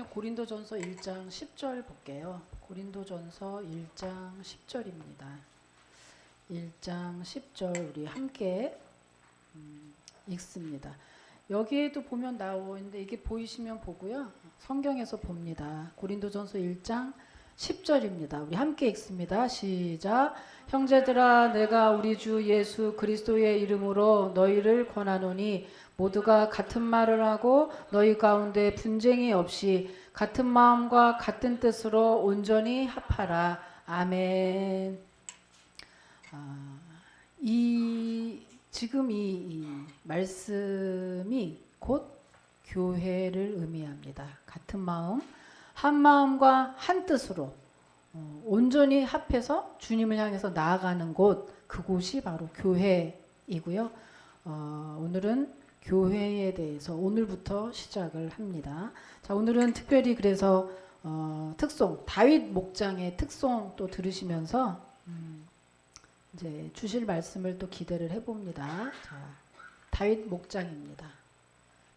고린도전서 1장 10절 볼게요. 고린도전서 1장 10절입니다. 1장 10절 우리 함께 읽습니다. 여기에도 보면 나오는데 이게 보이시면 보고요. 성경에서 봅니다. 고린도전서 1장 10절입니다. 우리 함께 읽습니다. 시작. 형제들아, 내가 우리 주 예수 그리스도의 이름으로 너희를 권하노니 모두가 같은 말을 하고 너희 가운데 분쟁이 없이 같은 마음과 같은 뜻으로 온전히 합하라. 아멘. 지금 이 말씀이 곧 교회를 의미합니다. 같은 마음, 한 마음과 한 뜻으로 온전히 합해서 주님을 향해서 나아가는 곳, 그곳이 바로 교회이고요. 오늘은 교회에 대해서 오늘부터 시작을 합니다. 자, 오늘은 특별히 그래서 특송, 다윗 목장의 특송 또 들으시면서 이제 주실 말씀을 또 기대를 해봅니다. 자, 다윗 목장입니다.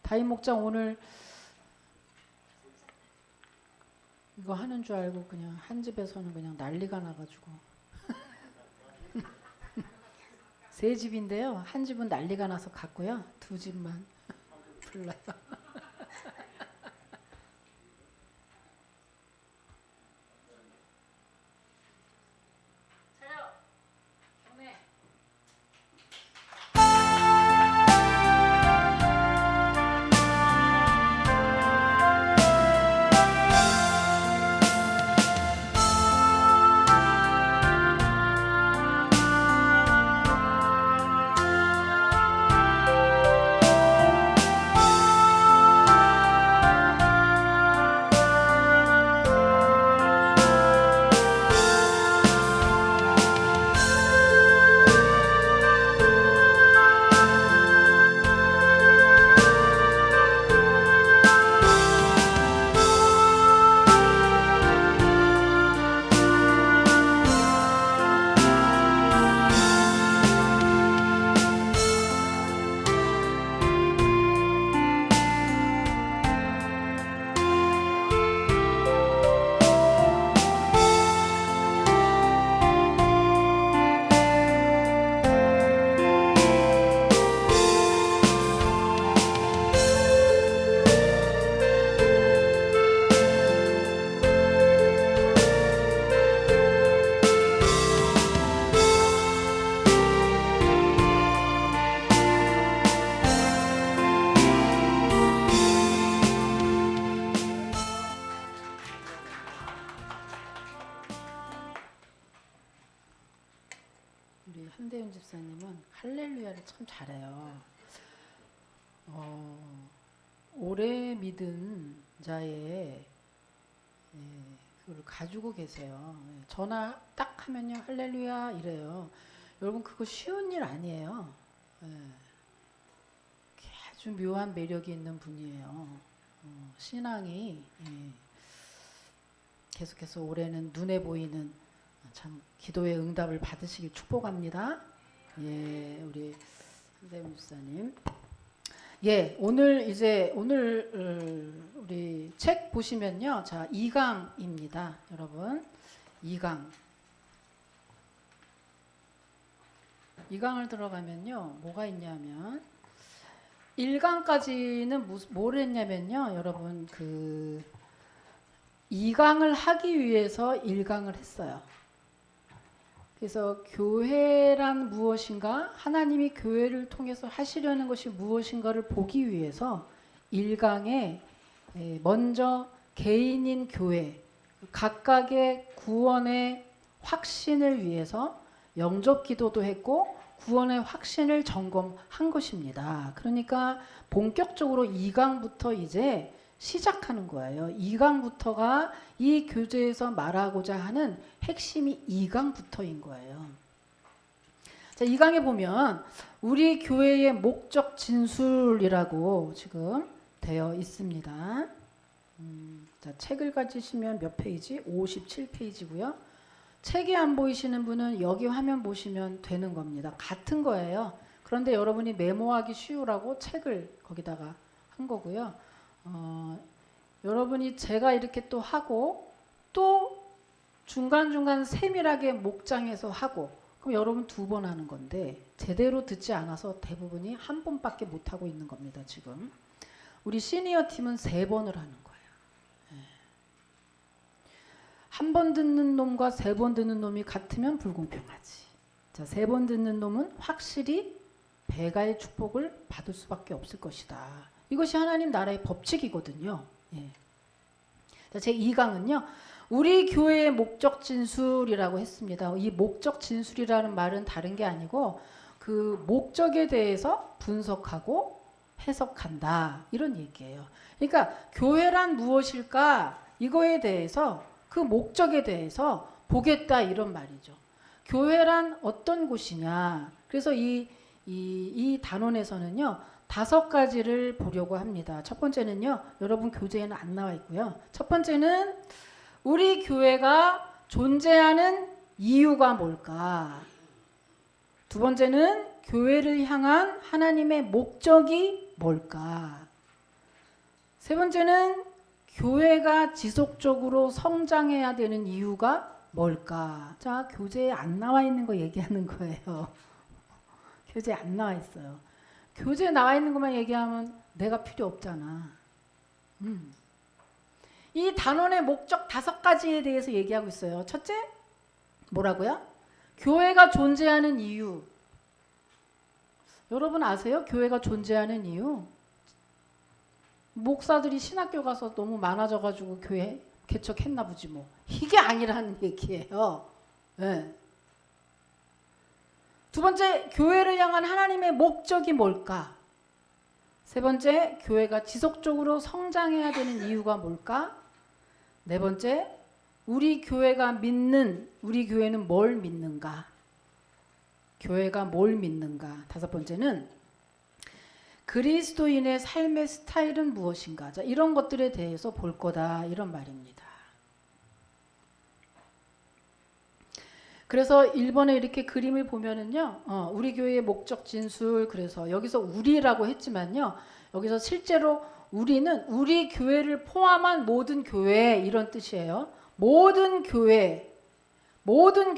다윗 목장 오늘 이거 하는 줄 알고 그냥 한 집에서는 그냥 난리가 나가지고 세 집인데요. 한 집은 난리가 나서 갔고요. 두 집만 불러요. 우리 한대윤 집사님은 할렐루야를 참 잘해요. 오래 믿은 자의 그걸 가지고 계세요. 전화 딱 하면요 할렐루야 이래요. 여러분 그거 쉬운 일 아니에요. 아주 묘한 매력이 있는 분이에요. 신앙이 계속해서 올해는 눈에 보이는 참 기도의 응답을 받으시길 축복합니다. 예, 우리 한대훈 목사님. 예, 오늘 우리 책 보시면요, 자 2강입니다, 여러분. 2강을 들어가면요, 뭐가 있냐면 1강까지는 뭘 했냐면요, 여러분 2강을 하기 위해서 1강을 했어요. 그래서 교회란 무엇인가, 하나님이 교회를 통해서 하시려는 것이 무엇인가를 보기 위해서 1강에 먼저 개인인 교회, 각각의 구원의 확신을 위해서 영접 기도도 했고 구원의 확신을 점검한 것입니다. 그러니까 본격적으로 2강부터 이제 시작하는 거예요. 2강부터가 이 교재에서 말하고자 하는 핵심이 2강부터인 거예요. 자, 2강에 보면 우리 교회의 목적 진술이라고 지금 되어 있습니다. 자, 책을 가지시면 몇 페이지? 57페이지고요. 책이 안 보이시는 분은 여기 화면 보시면 되는 겁니다. 같은 거예요. 그런데 여러분이 메모하기 쉬우라고 책을 거기다가 한 거고요. 여러분이 제가 이렇게 또 하고 또 중간중간 세밀하게 목장에서 하고 그럼 여러분 2번 하는 건데 제대로 듣지 않아서 대부분이 한 번밖에 못 하고 있는 겁니다. 지금 우리 시니어 팀은 3번을 하는 거예요. 한 번 듣는 놈과 3번 듣는 놈이 같으면 불공평하지. 자, 3번 듣는 놈은 확실히 배가의 축복을 받을 수밖에 없을 것이다. 이것이 하나님 나라의 법칙이거든요. 예. 자, 제 2강은요. 우리 교회의 목적 진술이라고 했습니다. 이 목적 진술이라는 말은 다른 게 아니고 그 목적에 대해서 분석하고 해석한다. 이런 얘기예요. 그러니까 교회란 무엇일까? 이거에 대해서 그 목적에 대해서 보겠다 이런 말이죠. 교회란 어떤 곳이냐. 그래서 이 단원에서는요. 5가지를 보려고 합니다. 첫 번째는요. 여러분 교재에는 안 나와 있고요. 첫 번째는 우리 교회가 존재하는 이유가 뭘까? 2번째는 교회를 향한 하나님의 목적이 뭘까? 3번째는 교회가 지속적으로 성장해야 되는 이유가 뭘까? 자, 교재에 안 나와 있는 거 얘기하는 거예요. 교재에 안 나와 있어요. 교재에 나와 있는 것만 얘기하면 내가 필요 없잖아. 이 단원의 목적 5가지에 대해서 얘기하고 있어요. 첫째, 뭐라고요? 교회가 존재하는 이유. 여러분 아세요? 교회가 존재하는 이유? 목사들이 신학교 가서 너무 많아져가지고 교회 개척했나 보지 뭐. 이게 아니라는 얘기예요. 네. 2번째, 교회를 향한 하나님의 목적이 뭘까? 3번째, 교회가 지속적으로 성장해야 되는 이유가 뭘까? 4번째, 우리 교회가 믿는, 우리 교회는 뭘 믿는가? 교회가 뭘 믿는가? 5번째는 그리스도인의 삶의 스타일은 무엇인가? 자, 이런 것들에 대해서 볼 거다 이런 말입니다. 그래서 1번에 이렇게 그림을 보면은요, 우리 교회의 목적 진술, 그래서 여기서 우리라고 했지만요, 여기서 실제로 우리는 우리 교회를 포함한 모든 교회 이런 뜻이에요. 모든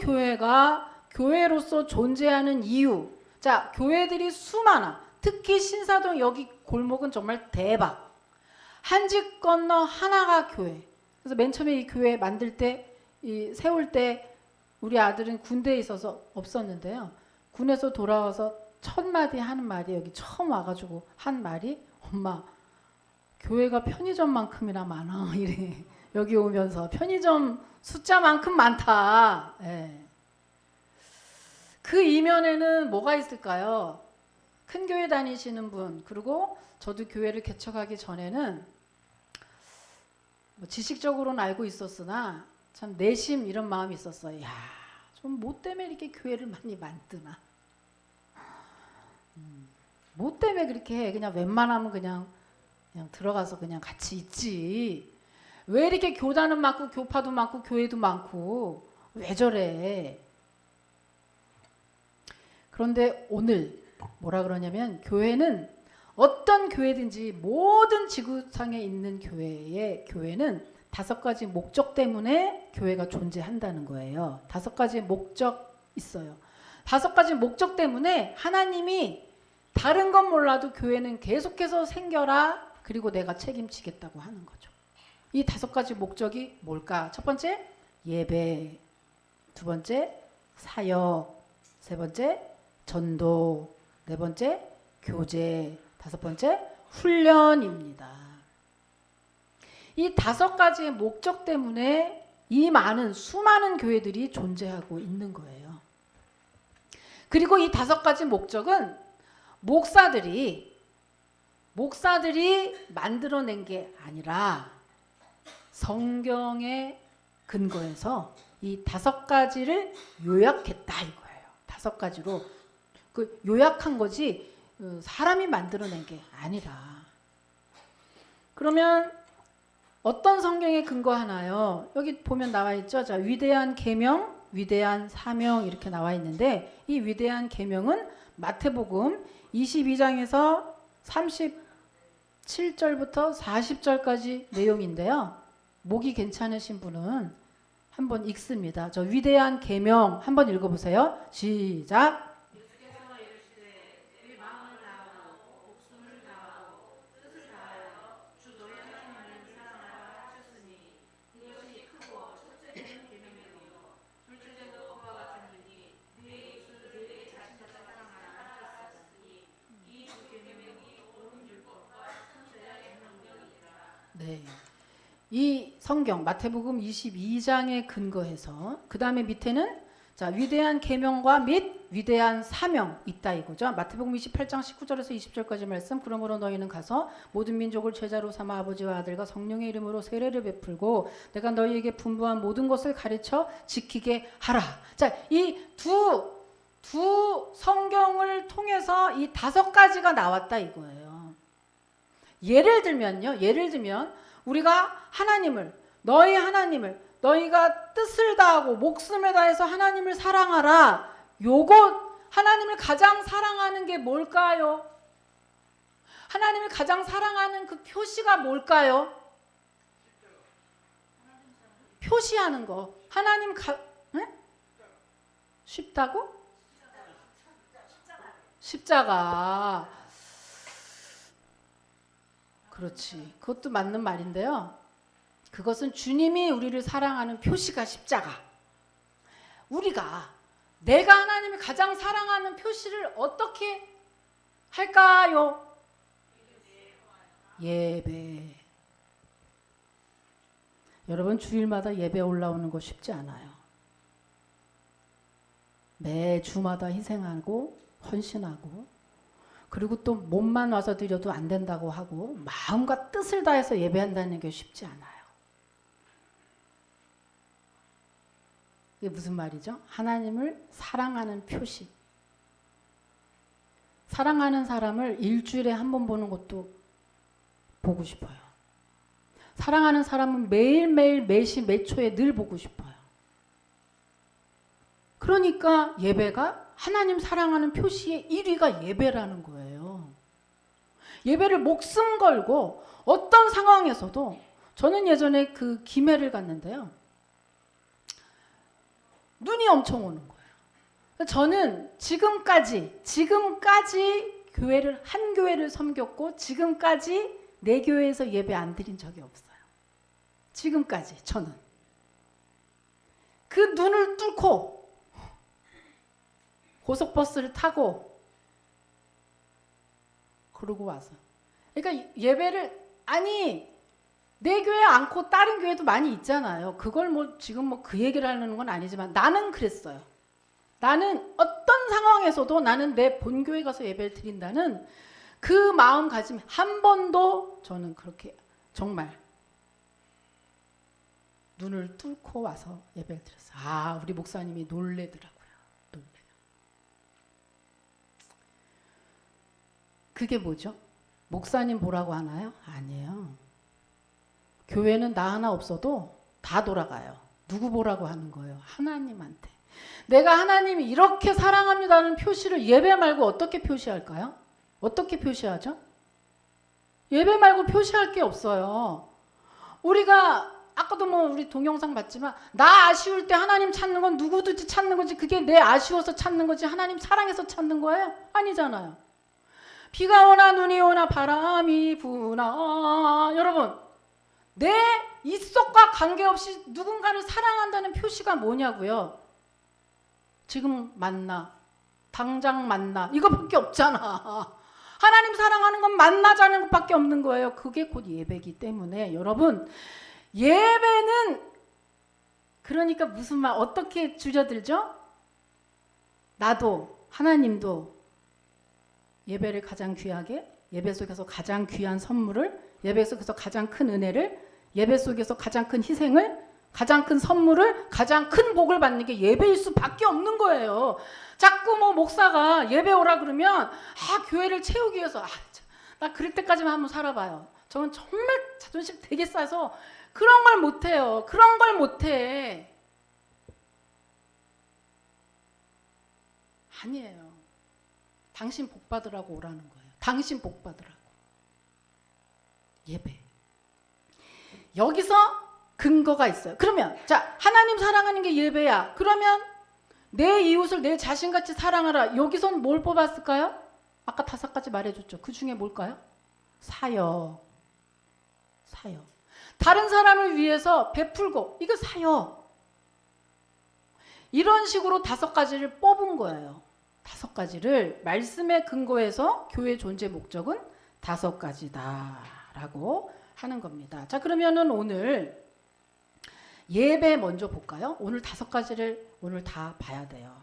교회가 교회로서 존재하는 이유. 자, 교회들이 수많아. 특히 신사동 여기 골목은 정말 대박. 한 집 건너 하나가 교회. 그래서 맨 처음에 이 교회 만들 때, 세울 때 우리 아들은 군대에 있어서 없었는데요. 군에서 돌아와서 첫 마디 하는 말이 여기 처음 와가지고 한 말이 엄마 교회가 편의점만큼이나 많아 이래. 여기 오면서 편의점 숫자만큼 많다. 예. 그 이면에는 뭐가 있을까요? 큰 교회 다니시는 분, 그리고 저도 교회를 개척하기 전에는 뭐 지식적으로는 알고 있었으나 참 내심 이런 마음이 있었어요. 야, 좀 뭐 때문에 이렇게 교회를 많이 만드나? 뭐 때문에 그렇게 해? 그냥 웬만하면 그냥 들어가서 그냥 같이 있지. 왜 이렇게 교단은 많고 교파도 많고 교회도 많고 왜 저래? 그런데 오늘 뭐라 그러냐면 교회는 어떤 교회든지 모든 지구상에 있는 교회는 5가지 목적 때문에 교회가 존재한다는 거예요. 5가지 목적 있어요. 5가지 목적 때문에 하나님이 다른 건 몰라도 교회는 계속해서 생겨라. 그리고 내가 책임지겠다고 하는 거죠. 이 5가지 목적이 뭘까? 첫 번째, 예배. 2번째, 사역. 3번째, 전도. 4번째, 교제. 5번째, 훈련입니다. 이 5가지의 목적 때문에 이 수많은 교회들이 존재하고 있는 거예요. 그리고 이 5가지 목적은 목사들이 만들어낸 게 아니라 성경에 근거해서 이 5가지를 요약했다 이거예요. 5가지로 그 요약한 거지 사람이 만들어낸 게 아니라. 그러면 어떤 성경에 근거하나요? 여기 보면 나와 있죠. 자, 위대한 계명, 위대한 사명 이렇게 나와 있는데 이 위대한 계명은 마태복음 22장에서 7절부터 40절까지 내용인데요. 목이 괜찮으신 분은 한번 읽습니다. 저 위대한 계명 한번 읽어보세요. 시작. 네. 이 성경 마태복음 22장에 근거해서 그 다음에 밑에는 자 위대한 계명과 및 위대한 사명 있다 이거죠. 마태복음 28장 19절에서 20절까지 말씀. 그러므로 너희는 가서 모든 민족을 제자로 삼아 아버지와 아들과 성령의 이름으로 세례를 베풀고 내가 너희에게 분부한 모든 것을 가르쳐 지키게 하라. 자, 이 두 성경을 통해서 이 5가지가 나왔다 이거예요. 예를 들면 우리가 하나님을 너희가 뜻을 다하고 목숨을 다해서 하나님을 사랑하라. 요거 하나님을 가장 사랑하는 게 뭘까요? 하나님을 가장 사랑하는 그 표시가 뭘까요? 표시하는 거. 하나님 네? 쉽다고? 십자가. 그렇지. 그것도 맞는 말인데요. 그것은 주님이 우리를 사랑하는 표시가 십자가. 내가 하나님을 가장 사랑하는 표시를 어떻게 할까요? 예배. 여러분 주일마다 예배 올라오는 거 쉽지 않아요. 매 주마다 희생하고 헌신하고 그리고 또 몸만 와서 드려도 안 된다고 하고 마음과 뜻을 다해서 예배한다는 게 쉽지 않아요. 이게 무슨 말이죠? 하나님을 사랑하는 표시. 사랑하는 사람을 일주일에 한 번 보는 것도 보고 싶어요. 사랑하는 사람은 매일매일 매시 매초에 늘 보고 싶어요. 그러니까 예배가 하나님 사랑하는 표시의 1위가 예배라는 거예요. 예배를 목숨 걸고 어떤 상황에서도 저는 예전에 그 김해를 갔는데요. 눈이 엄청 오는 거예요. 저는 지금까지 한 교회를 섬겼고 지금까지 내 교회에서 예배 안 드린 적이 없어요. 지금까지 저는. 그 눈을 뚫고 고속버스를 타고 그러고 와서. 그러니까 예배를 내 교회 않고 다른 교회도 많이 있잖아요. 그걸 지금 그 얘기를 하는 건 아니지만 나는 그랬어요. 나는 어떤 상황에서도 나는 내 본교회 가서 예배를 드린다는 그 마음가짐 한 번도 저는 그렇게 정말 눈을 뚫고 와서 예배를 드렸어요. 우리 목사님이 놀래더라고요. 그게 뭐죠? 목사님 보라고 하나요? 아니에요. 교회는 나 하나 없어도 다 돌아가요. 누구 보라고 하는 거예요? 하나님한테. 내가 하나님이 이렇게 사랑합니다는 표시를 예배 말고 어떻게 표시할까요? 어떻게 표시하죠? 예배 말고 표시할 게 없어요. 우리가 아까도 우리 동영상 봤지만 나 아쉬울 때 하나님 찾는 건 누구든지 찾는 거지 그게 내 아쉬워서 찾는 거지 하나님 사랑해서 찾는 거예요? 아니잖아요. 비가 오나 눈이 오나 바람이 부나 여러분 내 입속과 관계없이 누군가를 사랑한다는 표시가 뭐냐고요? 지금 만나 당장 만나 이거밖에 없잖아. 하나님 사랑하는 건 만나자는 것밖에 없는 거예요. 그게 곧 예배이기 때문에 여러분 예배는 그러니까 무슨 말 어떻게 줄여들죠? 나도 하나님도 예배를 가장 귀하게 예배 속에서 가장 귀한 선물을 예배 속에서 가장 큰 은혜를 예배 속에서 가장 큰 희생을 가장 큰 선물을 가장 큰 복을 받는 게 예배일 수밖에 없는 거예요. 자꾸 목사가 예배 오라 그러면 교회를 채우기 위해서 나 그럴 때까지만 한번 살아봐요. 저는 정말 자존심 되게 싸서 그런 걸 못해요. 그런 걸 못해. 아니에요. 당신 복 받으라고 오라는 거예요. 당신 복 받으라고. 예배. 여기서 근거가 있어요. 그러면 자, 하나님 사랑하는 게 예배야. 그러면 내 이웃을 내 자신같이 사랑하라. 여기선 뭘 뽑았을까요? 아까 5가지 말해줬죠. 그 중에 뭘까요? 사역. 사역. 다른 사람을 위해서 베풀고, 이거 사역. 이런 식으로 5가지를 뽑은 거예요. 5가지를 말씀에 근거해서 교회 존재 목적은 5가지다라고 하는 겁니다. 자, 그러면은 오늘 예배 먼저 볼까요? 오늘 5가지를 오늘 다 봐야 돼요.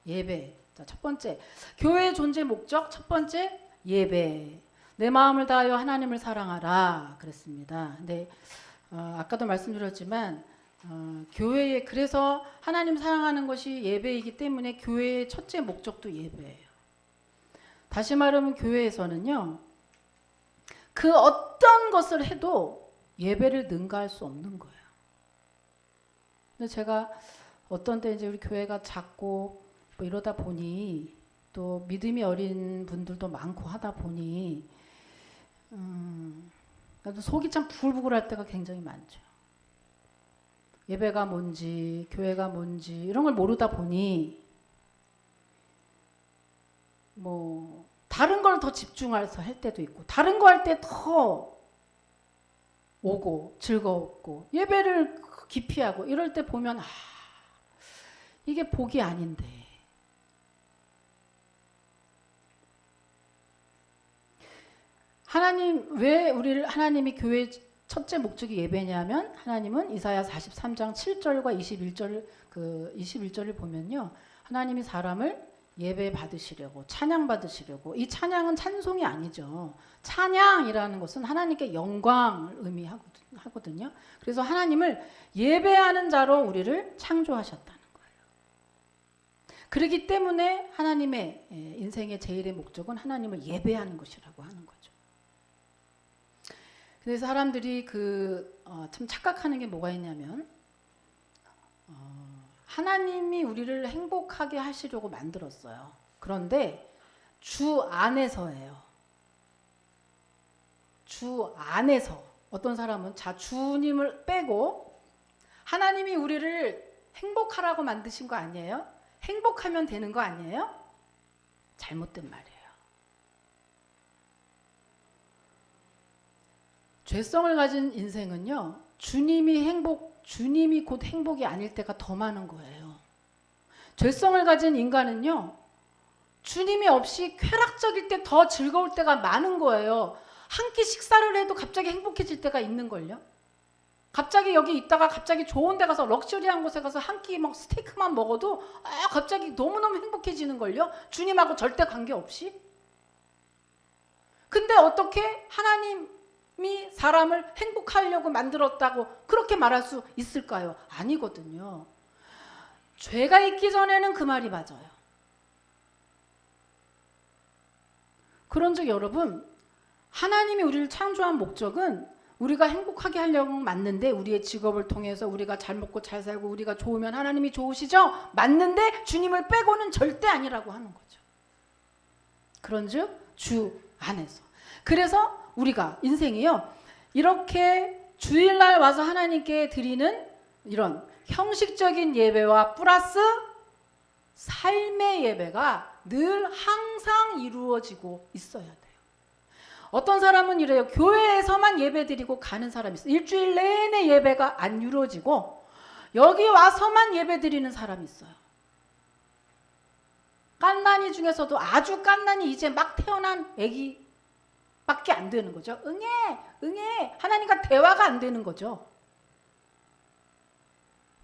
예배. 자, 첫 번째, 교회의 존재 목적. 첫 번째, 예배. 내 마음을 다하여 하나님을 사랑하라 그랬습니다. 근데 아까도 말씀드렸지만 교회에, 그래서 하나님 사랑하는 것이 예배이기 때문에 교회의 첫째 목적도 예배예요. 다시 말하면 교회에서는요, 그 어떤 것을 해도 예배를 능가할 수 없는 거예요. 근데 제가 어떤 때 이제 우리 교회가 작고 뭐 이러다 보니, 또 믿음이 어린 분들도 많고 하다 보니 나도 속이 참 부글부글할 때가 굉장히 많죠. 예배가 뭔지, 교회가 뭔지 이런 걸 모르다 보니 뭐 다른 걸 더 집중해서 할 때도 있고, 다른 거 할 때 더 오고 즐거웠고 예배를 기피하고 이럴 때 보면 이게 복이 아닌데. 하나님, 왜 하나님이 교회의 첫째 목적이 예배냐면, 하나님은 이사야 43장 7절과 21절을 보면요, 하나님이 사람을 예배 받으시려고, 찬양 받으시려고. 이 찬양은 찬송이 아니죠. 찬양이라는 것은 하나님께 영광을 의미하거든요. 그래서 하나님을 예배하는 자로 우리를 창조하셨다는 거예요. 그렇기 때문에 하나님의 인생의 제일의 목적은 하나님을 예배하는 것이라고 하는 거죠. 그래서 사람들이 참 착각하는 게 뭐가 있냐면, 하나님이 우리를 행복하게 하시려고 만들었어요. 그런데 주 안에서예요. 주 안에서. 어떤 사람은 주님을 빼고 하나님이 우리를 행복하라고 만드신 거 아니에요? 행복하면 되는 거 아니에요? 잘못된 말이에요. 죄성을 가진 인생은요, 주님이 곧 행복이 아닐 때가 더 많은 거예요. 죄성을 가진 인간은요, 주님이 없이 쾌락적일 때 더 즐거울 때가 많은 거예요. 한 끼 식사를 해도 갑자기 행복해질 때가 있는걸요. 갑자기 여기 있다가 갑자기 좋은 데 가서, 럭셔리한 곳에 가서 한 끼 막 스테이크만 먹어도 갑자기 너무너무 행복해지는걸요. 주님하고 절대 관계없이. 근데 어떻게 하나님이 사람을 행복하려고 만들었다고 그렇게 말할 수 있을까요? 아니거든요. 죄가 있기 전에는 그 말이 맞아요. 그런즉 여러분, 하나님이 우리를 창조한 목적은 우리가 행복하게 하려고 맞는데, 우리의 직업을 통해서 우리가 잘 먹고 잘 살고 우리가 좋으면 하나님이 좋으시죠? 맞는데 주님을 빼고는 절대 아니라고 하는 거죠. 그런즉 주 안에서. 그래서 우리가 인생이요, 이렇게 주일날 와서 하나님께 드리는 이런 형식적인 예배와 플러스 삶의 예배가 늘 항상 이루어지고 있어야 돼요. 어떤 사람은 이래요. 교회에서만 예배 드리고 가는 사람이 있어요. 일주일 내내 예배가 안 이루어지고 여기 와서만 예배 드리는 사람이 있어요. 갓난이 중에서도 아주 갓난이, 이제 막 태어난 아기 밖에 안 되는 거죠. 응애 하나님과 대화가 안 되는 거죠.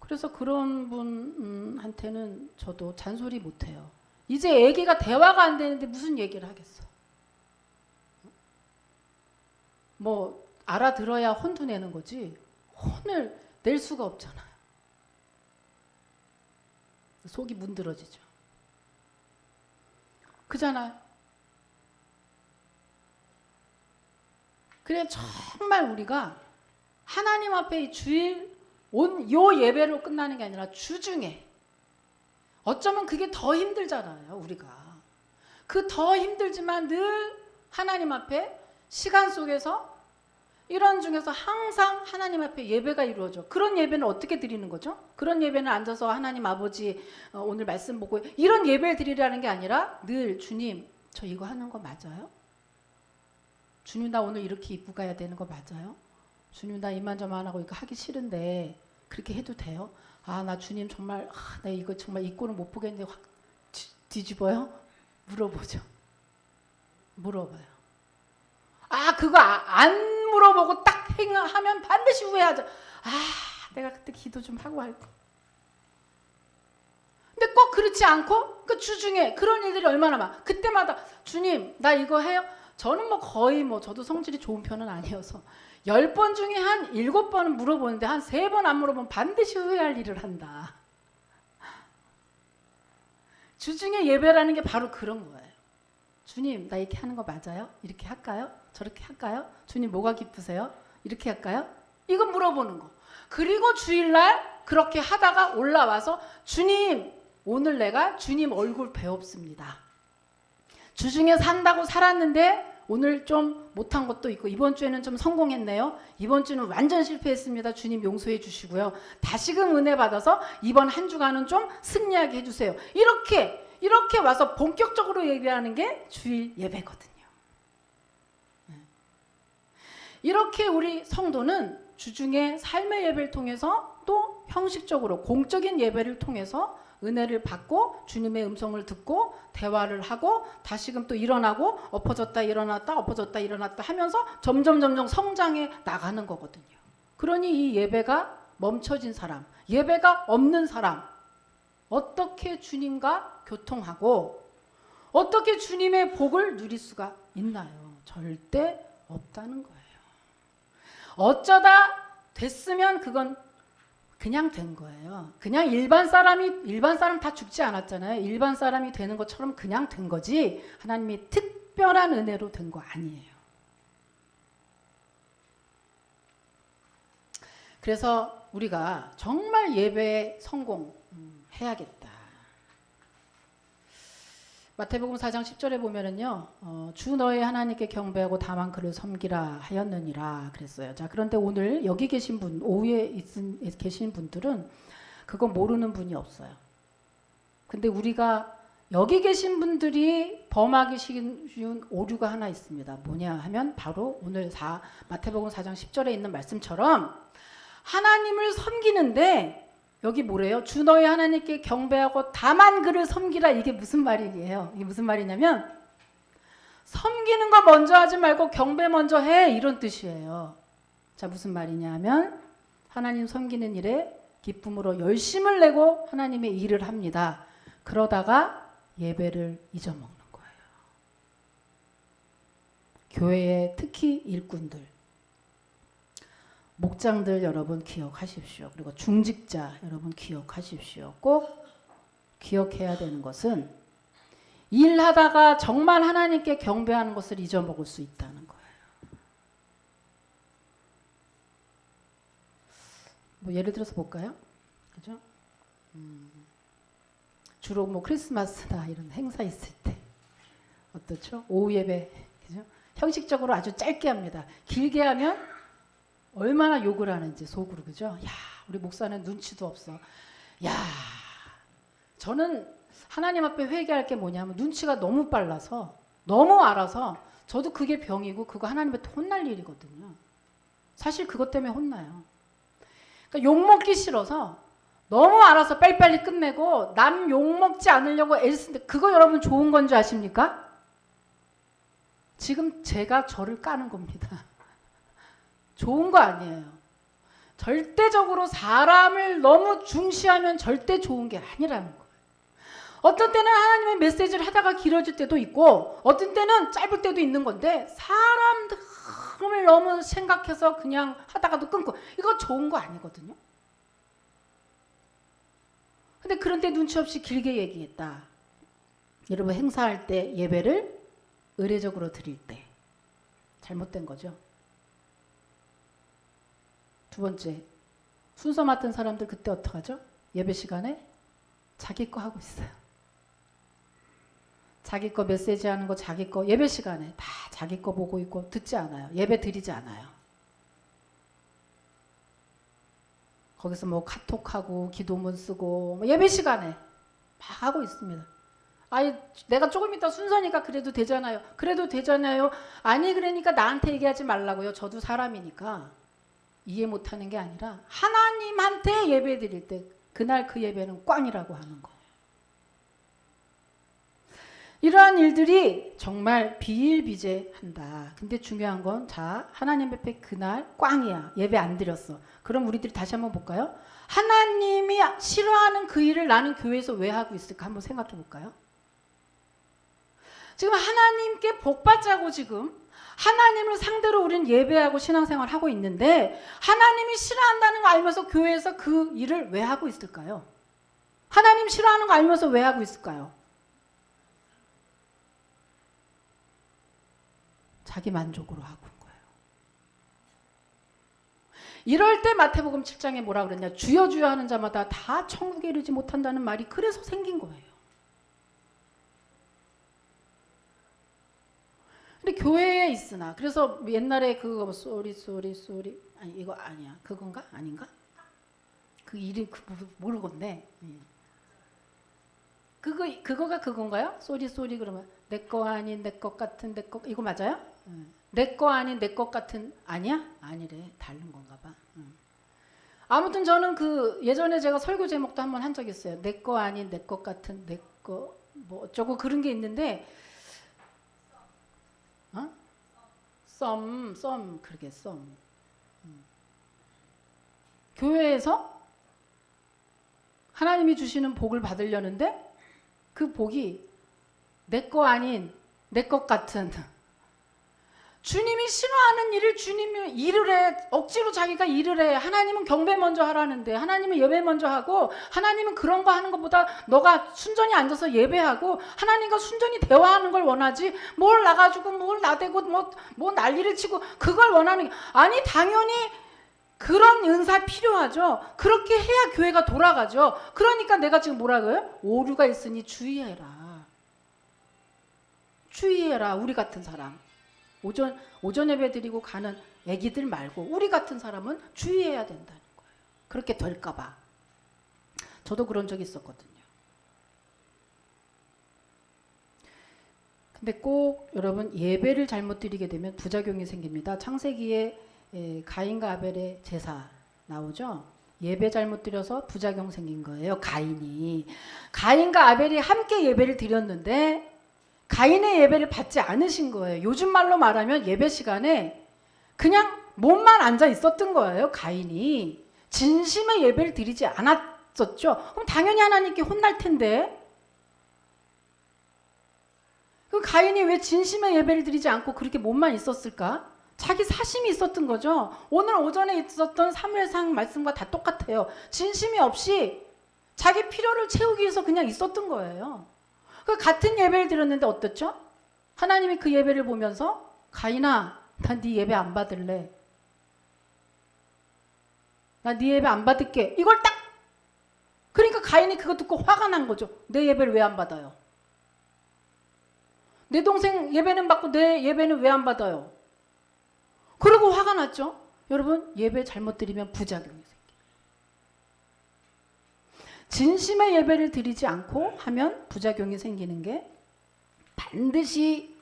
그래서 그런 분한테는 저도 잔소리 못해요. 이제 아기가 대화가 안 되는데 무슨 얘기를 하겠어. 뭐 알아들어야 혼도 내는 거지, 혼을 낼 수가 없잖아요. 속이 문드러지죠. 그잖아요. 그래, 정말 우리가 하나님 앞에 이 주일 요 예배로 끝나는 게 아니라 주중에, 어쩌면 그게 더 힘들잖아요. 우리가 그 더 힘들지만 늘 하나님 앞에 시간 속에서 이런 중에서 항상 하나님 앞에 예배가 이루어져. 그런 예배는 어떻게 드리는 거죠? 그런 예배는 앉아서 하나님 아버지 오늘 말씀 보고 이런 예배를 드리라는 게 아니라 늘 주님 저 이거 하는 거 맞아요? 주님 나 오늘 이렇게 입고 가야 되는 거 맞아요? 주님 나 이만저만하고 이거 하기 싫은데 그렇게 해도 돼요? 아 나 주님 정말 나 이거 정말 입고는 못 보겠는데 확 뒤집어요? 물어보죠. 물어봐요. 아 그거 안 물어보고 딱 행하면 반드시 후회하죠. 아 내가 그때 기도 좀 하고 할 거. 근데 꼭 그렇지 않고 그 주중에 그런 일들이 얼마나 많아. 그때마다 주님 나 이거 해요? 저는 뭐 거의 뭐 저도 성질이 좋은 편은 아니어서 10번 중에 한 7번은 물어보는데 한 3번 안 물어보면 반드시 후회할 일을 한다. 주중에 예배라는 게 바로 그런 거예요. 주님 나 이렇게 하는 거 맞아요? 이렇게 할까요? 저렇게 할까요? 주님 뭐가 기쁘세요? 이렇게 할까요? 이거 물어보는 거. 그리고 주일날 그렇게 하다가 올라와서 주님 오늘 내가 주님 얼굴 배웁습니다. 주중에 산다고 살았는데 오늘 좀 못한 것도 있고 이번 주에는 좀 성공했네요. 이번 주는 완전 실패했습니다. 주님 용서해 주시고요. 다시금 은혜 받아서 이번 한 주간은 좀 승리하게 해주세요. 이렇게 와서 본격적으로 예배하는 게 주일 예배거든요. 이렇게 우리 성도는 주중에 삶의 예배를 통해서 또 형식적으로 공적인 예배를 통해서 은혜를 받고 주님의 음성을 듣고 대화를 하고 다시금 또 일어나고 엎어졌다 일어났다 엎어졌다 일어났다 하면서 점점 성장해 나가는 거거든요. 그러니 이 예배가 멈춰진 사람, 예배가 없는 사람 어떻게 주님과 교통하고 어떻게 주님의 복을 누릴 수가 있나요? 절대 없다는 거예요. 어쩌다 됐으면 그건 그냥 된 거예요. 그냥 일반 사람 다 죽지 않았잖아요. 일반 사람이 되는 것처럼 그냥 된 거지 하나님이 특별한 은혜로 된 거 아니에요. 그래서 우리가 정말 예배에 성공해야겠다. 마태복음 4장 10절에 보면은요, 주 너의 하나님께 경배하고 다만 그를 섬기라 하였느니라 그랬어요. 자, 그런데 오늘 여기 계신 분, 오후에 계신 분들은 그거 모르는 분이 없어요. 근데 우리가 여기 계신 분들이 범하기 쉬운 오류가 하나 있습니다. 뭐냐 하면 바로 오늘 마태복음 4장 10절에 있는 말씀처럼 하나님을 섬기는데 여기 뭐래요? 주 너의 하나님께 경배하고 다만 그를 섬기라. 이게 무슨 말이에요? 이게 무슨 말이냐면 섬기는 거 먼저 하지 말고 경배 먼저 해 이런 뜻이에요. 자 무슨 말이냐 하면 하나님 섬기는 일에 기쁨으로 열심을 내고 하나님의 일을 합니다. 그러다가 예배를 잊어먹는 거예요. 교회에 특히 일꾼들 목장들 여러분 기억하십시오. 그리고 중직자 여러분 기억하십시오. 꼭 기억해야 되는 것은 일하다가 정말 하나님께 경배하는 것을 잊어먹을 수 있다는 거예요. 뭐 예를 들어서 볼까요? 그죠? 주로 뭐 크리스마스나 이런 행사 있을 때 어떻죠? 오후 예배 그죠? 형식적으로 아주 짧게 합니다. 길게 하면 얼마나 욕을 하는지 속으로 그죠? 야 우리 목사는 눈치도 없어. 야 저는 하나님 앞에 회개할 게 뭐냐면 눈치가 너무 빨라서 너무 알아서 저도 그게 병이고 그거 하나님한테 혼날 일이거든요. 사실 그것 때문에 혼나요. 그러니까 욕먹기 싫어서 너무 알아서 빨리빨리 끝내고 남 욕먹지 않으려고 애쓰는데 그거 여러분 좋은 건 줄 아십니까? 지금 제가 저를 까는 겁니다. 좋은 거 아니에요. 절대적으로 사람을 너무 중시하면 절대 좋은 게 아니라는 거예요. 어떤 때는 하나님의 메시지를 하다가 길어질 때도 있고 어떤 때는 짧을 때도 있는 건데 사람을 너무 생각해서 그냥 하다가도 끊고 이거 좋은 거 아니거든요. 근데 그런데 눈치 없이 길게 얘기했다. 여러분 행사할 때 예배를 의례적으로 드릴 때 잘못된 거죠. 두 번째, 순서 맡은 사람들 그때 어떡하죠? 예배 시간에 자기 거 하고 있어요. 자기 거 메시지 하는 거 자기 거 예배 시간에 다 자기 거 보고 있고 듣지 않아요. 예배 드리지 않아요. 거기서 뭐 카톡하고 기도문 쓰고 뭐 예배 시간에 막 하고 있습니다. 아니 내가 조금 이따 순서니까 그래도 되잖아요. 그래도 되잖아요. 아니 그러니까 나한테 얘기하지 말라고요. 저도 사람이니까. 이해 못하는 게 아니라 하나님한테 예배 드릴 때 그날 그 예배는 꽝이라고 하는 거예요. 이러한 일들이 정말 비일비재한다. 근데 중요한 건 자 하나님 앞에 그날 꽝이야. 예배 안 드렸어. 그럼 우리들이 다시 한번 볼까요? 하나님이 싫어하는 그 일을 나는 교회에서 왜 하고 있을까 한번 생각해 볼까요? 지금 하나님께 복받자고 지금 하나님을 상대로 우리는 예배하고 신앙생활 하고 있는데 하나님이 싫어한다는 거 알면서 교회에서 그 일을 왜 하고 있을까요? 하나님 싫어하는 거 알면서 왜 하고 있을까요? 자기 만족으로 하고 있는 거예요. 이럴 때 마태복음 7장에 뭐라 그랬냐? 주여 주여 하는 자마다 다 천국에 이르지 못한다는 말이 그래서 생긴 거예요. 근데 교회에 있으나 그래서 옛날에 그거 쏘리 아니 이거 아니야 그건가 아닌가 그 이름 모르겠네. 그거가 그건가요? 쏘리 그러면 내 거 아닌 내 것 같은 내 거 이거 맞아요? 내 거 아닌 내 것 같은 아니야? 아니래 다른 건가 봐. 아무튼 저는 그 예전에 제가 설교 제목도 한번 한 적 있어요. 내 거 아닌 내 것 같은 내 거 뭐 어쩌고 그런 게 있는데 썸 그러게 썸. 교회에서 하나님이 주시는 복을 받으려는데 그 복이 내 거 아닌 내 것 같은 주님이 싫어하는 일을 주님이 일을 해 억지로 자기가 일을 해. 하나님은 경배 먼저 하라는데 하나님은 예배 먼저 하고 하나님은 그런 거 하는 것보다 너가 순전히 앉아서 예배하고 하나님과 순전히 대화하는 걸 원하지 뭘 나가지고 뭘 나대고 뭐 난리를 치고 그걸 원하는 게 아니 당연히 그런 은사 필요하죠. 그렇게 해야 교회가 돌아가죠. 그러니까 내가 지금 뭐라고요? 오류가 있으니 주의해라. 주의해라 우리 같은 사람. 오전 예배 드리고 가는 애기들 말고 우리 같은 사람은 주의해야 된다는 거예요. 그렇게 될까 봐. 저도 그런 적이 있었거든요. 근데 꼭 여러분 예배를 잘못 드리게 되면 부작용이 생깁니다. 창세기에 가인과 아벨의 제사 나오죠. 예배 잘못 드려서 부작용 생긴 거예요. 가인과 아벨이 함께 예배를 드렸는데 가인의 예배를 받지 않으신 거예요. 요즘 말로 말하면 예배 시간에 그냥 몸만 앉아 있었던 거예요. 가인이 진심의 예배를 드리지 않았었죠. 그럼 당연히 하나님께 혼날 텐데 그 가인이 왜 진심의 예배를 드리지 않고 그렇게 몸만 있었을까? 자기 사심이 있었던 거죠. 오늘 오전에 있었던 사무엘상 말씀과 다 똑같아요. 진심이 없이 자기 필요를 채우기 위해서 그냥 있었던 거예요. 그 같은 예배를 드렸는데 어떻죠? 하나님이 그 예배를 보면서 가인아, 난 네 예배 안 받을래. 나 네 예배 안 받을게. 이걸 딱 그러니까 가인이 그거 듣고 화가 난 거죠. 내 예배를 왜 안 받아요? 내 동생 예배는 받고 내 예배는 왜 안 받아요? 그러고 화가 났죠. 여러분 예배 잘못 드리면 부작용이 생겨요. 진심의 예배를 드리지 않고 하면 부작용이 생기는 게 반드시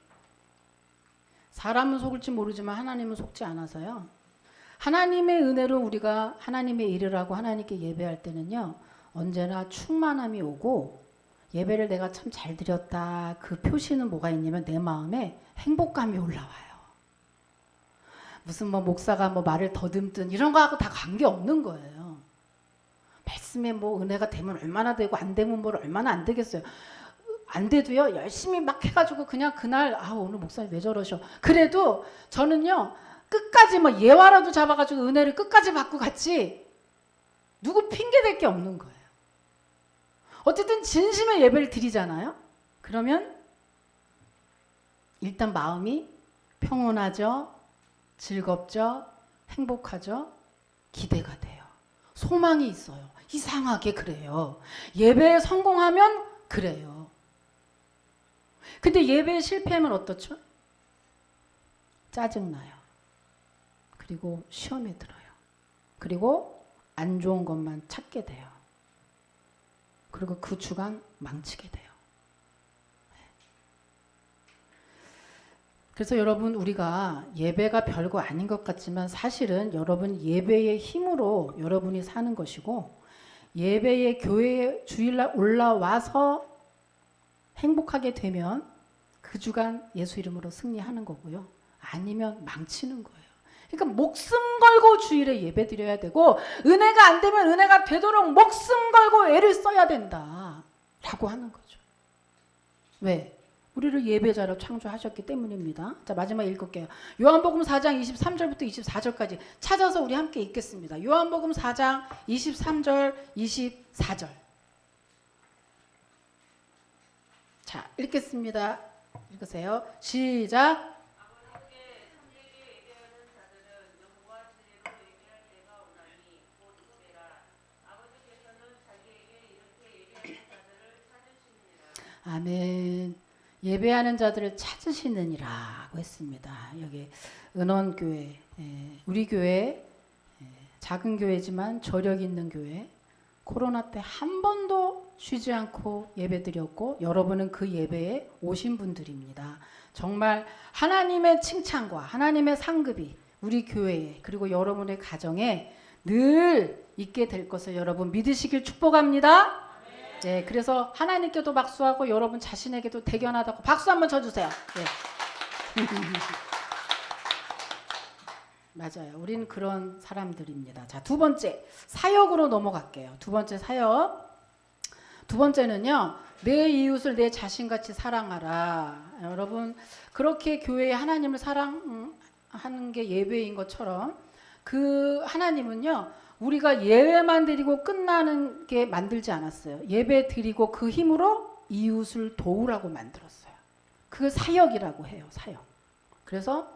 사람은 속을지 모르지만 하나님은 속지 않아서요. 하나님의 은혜로 우리가 하나님의 일을 하고 하나님께 예배할 때는요. 언제나 충만함이 오고 예배를 내가 참 잘 드렸다. 그 표시는 뭐가 있냐면 내 마음에 행복감이 올라와요. 무슨 뭐 목사가 뭐 말을 더듬든 이런 거하고 다 관계없는 거예요. 말씀에 뭐 은혜가 되면 얼마나 되고 안 되면 뭘 얼마나 안 되겠어요. 안 돼도요. 열심히 막 해가지고 그냥 그날 오늘 목사님 왜 저러셔. 그래도 저는요. 끝까지 뭐 예화라도 잡아가지고 은혜를 끝까지 받고 갔지 누구 핑계댈 게 없는 거예요. 어쨌든 진심의 예배를 드리잖아요. 그러면 일단 마음이 평온하죠. 즐겁죠. 행복하죠. 기대가 돼요. 소망이 있어요. 이상하게 그래요. 예배에 성공하면 그래요. 근데 예배에 실패하면 어떻죠? 짜증나요. 그리고 시험에 들어요. 그리고 안 좋은 것만 찾게 돼요. 그리고 그 주간 망치게 돼요. 그래서 여러분, 우리가 예배가 별거 아닌 것 같지만 사실은 여러분 예배의 힘으로 여러분이 사는 것이고, 예배의 교회에 주일날 올라와서 행복하게 되면 그 주간 예수 이름으로 승리하는 거고요. 아니면 망치는 거예요. 그러니까 목숨 걸고 주일에 예배 드려야 되고, 은혜가 안 되면 은혜가 되도록 목숨 걸고 애를 써야 된다 라고 하는 거죠. 왜? 우리를 예배자로 창조하셨기 때문입니다. 자, 마지막 읽을게요. 요한복음 4장 23절부터 24절까지 찾아서 우리 함께 읽겠습니다. 요한복음 4장 23절 24절. 자, 읽겠습니다. 읽으세요. 시작. 아멘. 예배하는 자들을 찾으시느니라고 했습니다. 여기 은원교회, 우리 교회, 작은 교회지만 저력 있는 교회, 코로나 때 한 번도 쉬지 않고 예배드렸고, 여러분은 그 예배에 오신 분들입니다. 정말 하나님의 칭찬과 하나님의 상급이 우리 교회에, 그리고 여러분의 가정에 늘 있게 될 것을 여러분 믿으시길 축복합니다. 네, 그래서 하나님께도 박수하고 여러분 자신에게도 대견하다고 박수 한번 쳐주세요. 네. 맞아요. 우린 그런 사람들입니다. 자, 두 번째 사역으로 넘어갈게요. 두 번째 사역. 두 번째는요, 내 이웃을 내 자신같이 사랑하라. 여러분, 그렇게 교회에 하나님을 사랑하는 게 예배인 것처럼, 그 하나님은요, 우리가 예배만 드리고 끝나는 게 만들지 않았어요. 예배 드리고 그 힘으로 이웃을 도우라고 만들었어요. 그 사역이라고 해요. 사역. 그래서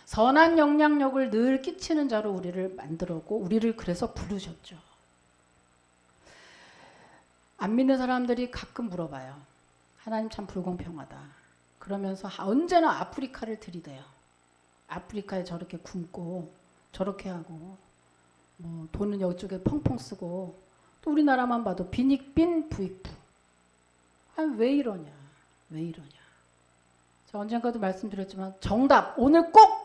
선한 영향력을 늘 끼치는 자로 우리를 만들었고, 우리를 그래서 부르셨죠. 안 믿는 사람들이 가끔 물어봐요. 하나님 참 불공평하다. 그러면서 언제나 아프리카를 들이대요. 아프리카에 저렇게 굶고 저렇게 하고, 뭐 돈은 이쪽에 펑펑 쓰고, 또 우리나라만 봐도 빈익빈 부익부. 아니, 왜 이러냐? 왜 이러냐? 자, 언젠가도 말씀드렸지만 정답 오늘 꼭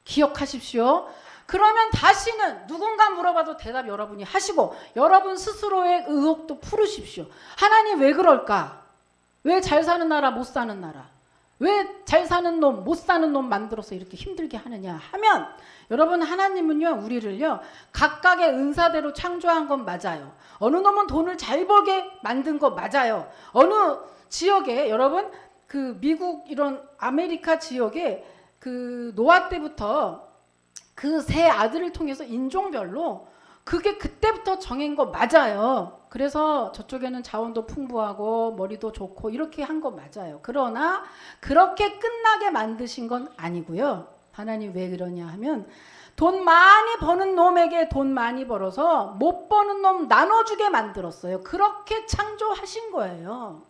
기억하십시오. 그러면 다시는 누군가 물어봐도 대답 여러분이 하시고, 여러분 스스로의 의혹도 풀으십시오. 하나님 왜 그럴까? 왜 잘 사는 나라 못 사는 나라? 왜 잘 사는 놈 못 사는 놈 만들어서 이렇게 힘들게 하느냐 하면, 여러분 하나님은요, 우리를요 각각의 은사대로 창조한 건 맞아요. 어느 놈은 돈을 잘 벌게 만든 거 맞아요. 어느 지역에, 여러분 그 미국 이런 아메리카 지역에 그 노아 때부터 그 세 아들을 통해서 인종별로 그게 그때부터 정한 거 맞아요. 그래서 저쪽에는 자원도 풍부하고 머리도 좋고 이렇게 한 거 맞아요. 그러나 그렇게 끝나게 만드신 건 아니고요. 하나님 왜 그러냐 하면, 돈 많이 버는 놈에게 돈 많이 벌어서 못 버는 놈 나눠주게 만들었어요. 그렇게 창조하신 거예요.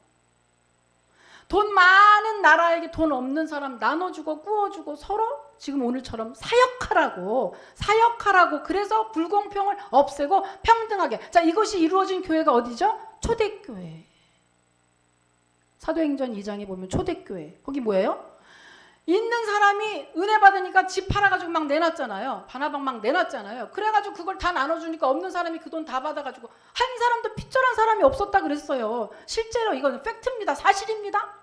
돈 많은 나라에게 돈 없는 사람 나눠주고 구워주고 서로 지금 오늘처럼 사역하라고. 그래서 불공평을 없애고 평등하게. 자, 이것이 이루어진 교회가 어디죠? 초대교회. 사도행전 2장에 보면 초대교회. 거기 뭐예요? 있는 사람이 은혜 받으니까 집 팔아가지고 막 내놨잖아요. 바나방 막 내놨잖아요. 그래가지고 그걸 다 나눠주니까 없는 사람이 그 돈 다 받아가지고 한 사람도 핏절한 사람이 없었다 그랬어요. 실제로 이거는 팩트입니다. 사실입니다.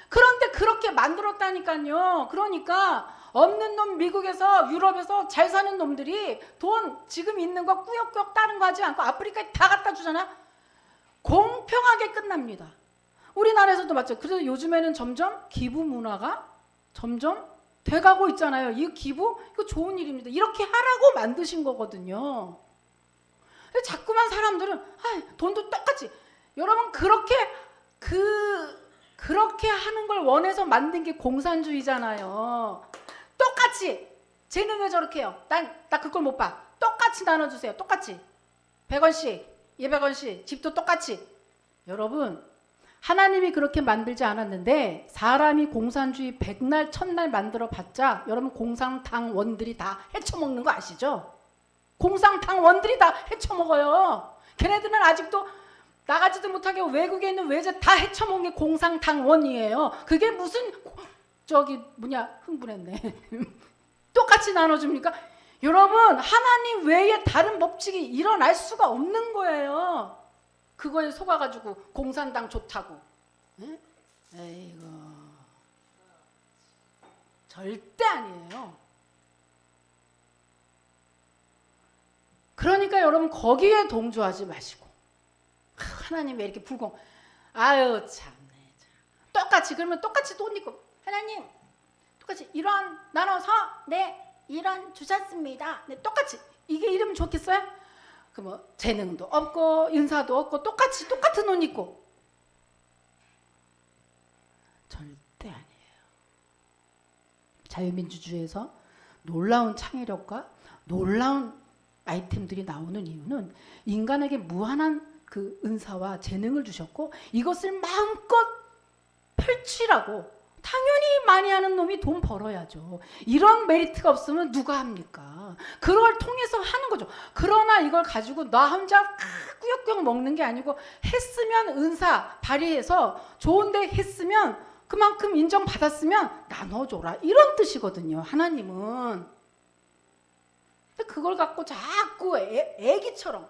그런데 그렇게 만들었다니까요. 그러니까 없는 놈 미국에서 유럽에서 잘 사는 놈들이 돈 지금 있는 거 꾸역꾸역 다른 거 하지 않고 아프리카에 다 갖다 주잖아. 공평하게 끝납니다. 우리나라에서도 맞죠. 그래서 요즘에는 점점 기부 문화가 점점 돼가고 있잖아요. 이 기부 이거 좋은 일입니다. 이렇게 하라고 만드신 거거든요. 자꾸만 사람들은 돈도 똑같이. 여러분 그렇게 하는 걸 원해서 만든 게 공산주의잖아요. 똑같이. 쟤는 왜 저렇게 해요? 나 그걸 못 봐. 똑같이 나눠주세요. 똑같이. 100원씩, 200원씩, 집도 똑같이. 여러분, 하나님이 그렇게 만들지 않았는데 사람이 공산주의 백날 천날 만들어 봤자 여러분 공산당원들이 다 헤쳐먹는 거 아시죠? 공상당 원들이 다 헤쳐먹어요. 걔네들은 아직도 나가지도 못하게 외국에 있는 외제 다 헤쳐먹은 게 공상당 원이에요. 그게 무슨 흥분했네. 똑같이 나눠줍니까? 여러분, 하나님 외에 다른 법칙이 일어날 수가 없는 거예요. 그거에 속아가지고 공산당 좋다고. 네? 에이구, 절대 아니에요. 그러니까 여러분 거기에 동조하지 마시고, 하나님 왜 이렇게 불공? 아유 참네. 똑같이 그러면 똑같이 돈 있고, 하나님 똑같이 1원 나눠서 네 1원 주셨습니다. 네 똑같이 이게 이러면 좋겠어요? 그 뭐 재능도 없고 인사도 없고 똑같은 돈 있고, 절대 아니에요. 자유민주주의에서 놀라운 창의력과 놀라운 아이템들이 나오는 이유는 인간에게 무한한 그 은사와 재능을 주셨고 이것을 마음껏 펼치라고. 당연히 많이 하는 놈이 돈 벌어야죠. 이런 메리트가 없으면 누가 합니까? 그걸 통해서 하는 거죠. 그러나 이걸 가지고 나 혼자 꾸역꾸역 먹는 게 아니고, 했으면 은사 발휘해서 좋은데 했으면 그만큼 인정받았으면 나눠줘라, 이런 뜻이거든요, 하나님은. 근데 그걸 갖고 자꾸 애기처럼,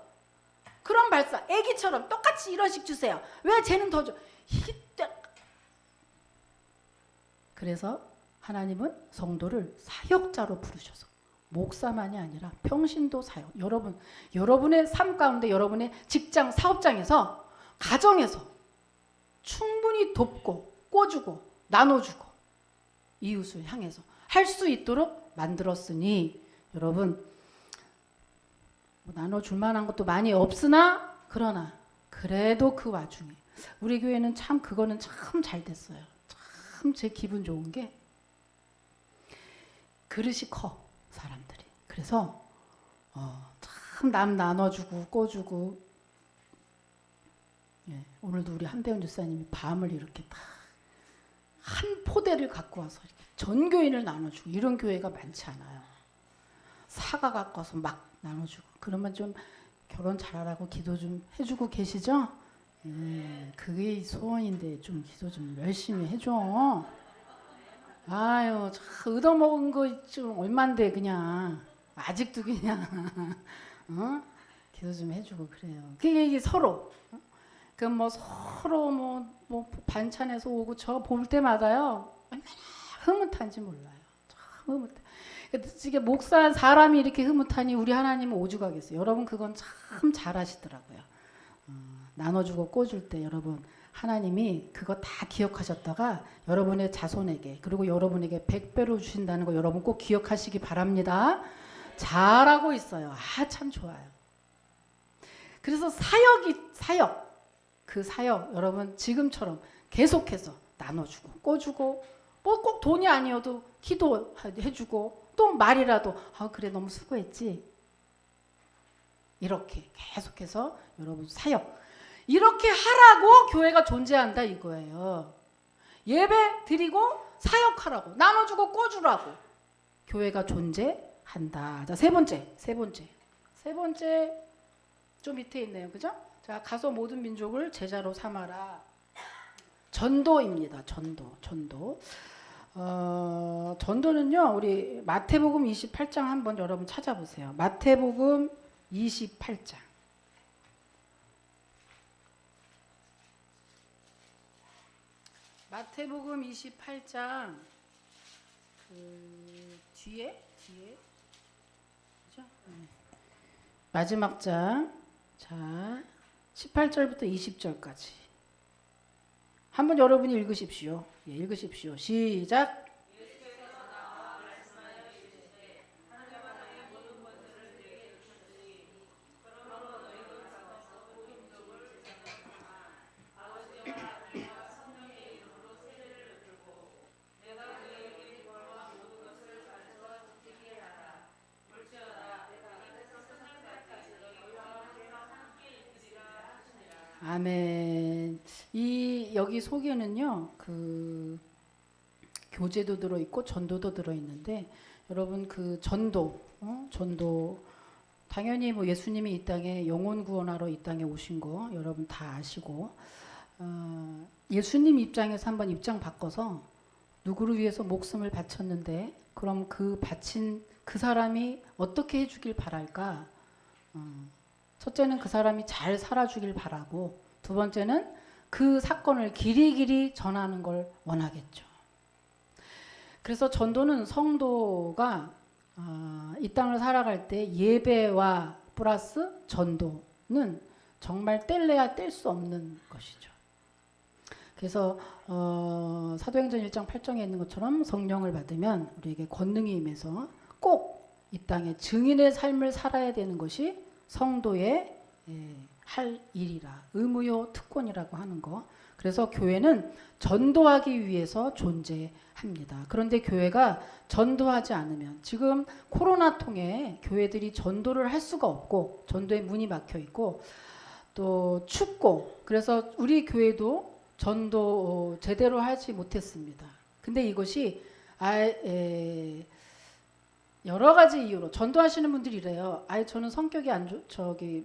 그런 발사, 애기처럼 똑같이 1원씩 주세요. 왜 쟤는 더 줘? 그래서 하나님은 성도를 사역자로 부르셔서, 목사만이 아니라 평신도 사역, 여러분의 삶 가운데, 여러분의 직장, 사업장에서, 가정에서 충분히 돕고 꿔주고 나눠주고 이웃을 향해서 할 수 있도록 만들었으니, 여러분 뭐 나눠줄 만한 것도 많이 없으나, 그러나 그래도 그 와중에 우리 교회는 참 그거는 참 잘 됐어요. 참 제 기분 좋은 게 그릇이 커, 사람들이. 그래서 참 남 나눠주고 꿔주고. 예, 오늘도 우리 한배운 집사님이 밤을 이렇게 다 한 포대를 갖고 와서 이렇게 전 교인을 나눠주고, 이런 교회가 많지 않아요. 사과 갖고 와서 막 나눠주고. 그러면 좀 결혼 잘하라고 기도 좀 해주고 계시죠? 예, 그게 소원인데 좀 기도 좀 열심히 해줘. 아유, 얻어먹은 거 좀 얼만데 그냥 아직도 그냥 기도 좀 해주고 그래요. 그게 이게 서로, 그 뭐 서로 뭐 반찬에서 오고 저 볼 때마다요, 얼마나 흐뭇한지 몰라요. 참 흐뭇해. 이게 목사 사람이 이렇게 흐뭇하니 우리 하나님은 오죽하겠어요. 여러분 그건 참 잘하시더라고요. 나눠주고 꿔줄 때 여러분, 하나님이 그거 다 기억하셨다가 여러분의 자손에게, 그리고 여러분에게 100배로 주신다는 거 여러분 꼭 기억하시기 바랍니다. 잘하고 있어요. 아, 참 좋아요. 그래서 사역, 그 사역 여러분 지금처럼 계속해서 나눠주고 꿔주고, 뭐 꼭 돈이 아니어도 기도해주고, 또 말이라도 그래 너무 수고했지, 이렇게 계속해서 여러분 사역, 이렇게 하라고 교회가 존재한다 이거예요. 예배 드리고 사역하라고, 나눠주고 꿔주라고 교회가 존재한다. 자, 세 번째 좀 밑에 있네요, 그죠? 자, 가서 모든 민족을 제자로 삼아라. 전도입니다. 전도. 전도는요, 우리 마태복음 28장 한번 여러분 찾아보세요. 마태복음 28장. 마태복음 28장 그 뒤에 그죠? 마지막 장. 자, 18절부터 20절까지 한번 여러분이 읽으십시오. 예, 읽으십시오. 시작. 아멘. 여기 속에는요, 그 교제도 들어 있고 전도도 들어 있는데, 여러분 그 전도 당연히 뭐 예수님이 이 땅에 영혼 구원하러 이 땅에 오신 거 여러분 다 아시고, 예수님 입장에서 한번 입장 바꿔서 누구를 위해서 목숨을 바쳤는데 그럼 그 바친 그 사람이 어떻게 해주길 바랄까? 첫째는 그 사람이 잘 살아주길 바라고, 두 번째는 그 사건을 길이길이 전하는 걸 원하겠죠. 그래서 전도는 성도가 이 땅을 살아갈 때 예배와 플러스 전도는 정말 뗄래야 뗄 수 없는 것이죠. 그래서 사도행전 1장 8장에 있는 것처럼 성령을 받으면 우리에게 권능이 임해서 꼭 이 땅에 증인의 삶을 살아야 되는 것이 성도의 할 일이라, 의무요 특권이라고 하는 거. 그래서 교회는 전도하기 위해서 존재합니다. 그런데 교회가 전도하지 않으면, 지금 코로나 통해 교회들이 전도를 할 수가 없고 전도의 문이 막혀 있고 또 춥고, 그래서 우리 교회도 전도 제대로 하지 못했습니다. 근데 이것이 여러 가지 이유로 전도하시는 분들이 이래요. 저는 성격이